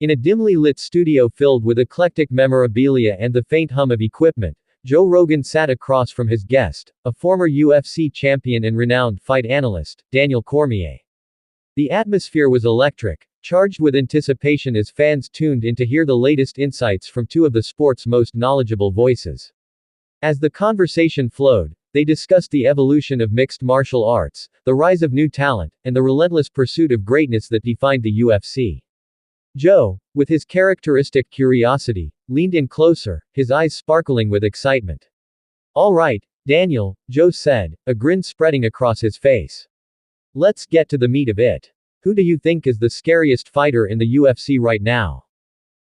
In a dimly lit studio filled with eclectic memorabilia and the faint hum of equipment, Joe Rogan sat across from his guest, a former UFC champion and renowned fight analyst, Daniel Cormier. The atmosphere was electric, charged with anticipation as fans tuned in to hear the latest insights from two of the sport's most knowledgeable voices. As the conversation flowed, they discussed the evolution of mixed martial arts, the rise of new talent, and the relentless pursuit of greatness that defined the UFC. Joe, with his characteristic curiosity, leaned in closer, his eyes sparkling with excitement. "All right, Daniel," Joe said, a grin spreading across his face. "Let's get to the meat of it. Who do you think is the scariest fighter in the UFC right now?"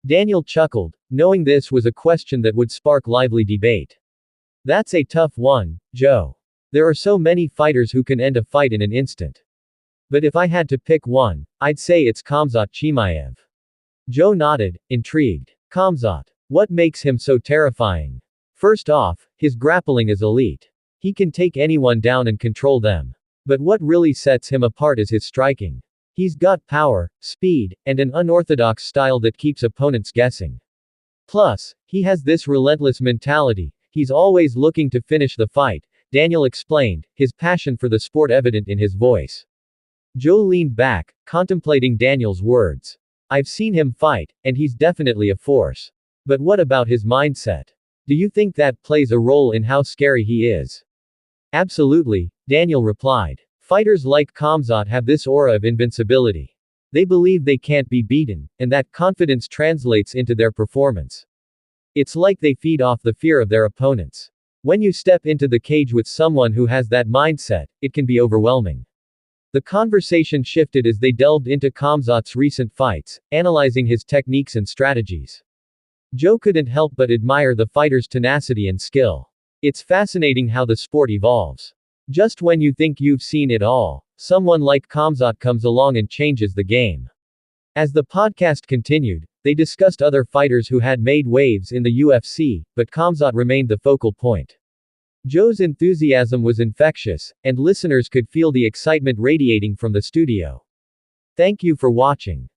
Daniel chuckled, knowing this was a question that would spark lively debate. "That's a tough one, Joe. There are so many fighters who can end a fight in an instant. But if I had to pick one, I'd say it's Khamzat Chimaev." Joe nodded, intrigued. "Khamzat. What makes him so terrifying?" "First off, his grappling is elite. He can take anyone down and control them. But what really sets him apart is his striking. He's got power, speed, and an unorthodox style that keeps opponents guessing. Plus, he has this relentless mentality, he's always looking to finish the fight," Daniel explained, his passion for the sport evident in his voice. Joe leaned back, contemplating Daniel's words. "I've seen him fight, and he's definitely a force. But what about his mindset? Do you think that plays a role in how scary he is?" "Absolutely," Daniel replied. "Fighters like Khamzat have this aura of invincibility. They believe they can't be beaten, and that confidence translates into their performance. It's like they feed off the fear of their opponents. When you step into the cage with someone who has that mindset, it can be overwhelming." The conversation shifted as they delved into Khamzat's recent fights, analyzing his techniques and strategies. Joe couldn't help but admire the fighter's tenacity and skill. It's fascinating how the sport evolves. Just when you think you've seen it all, someone like Khamzat comes along and changes the game. As the podcast continued, they discussed other fighters who had made waves in the UFC, but Khamzat remained the focal point. Joe's enthusiasm was infectious, and listeners could feel the excitement radiating from the studio. Thank you for watching.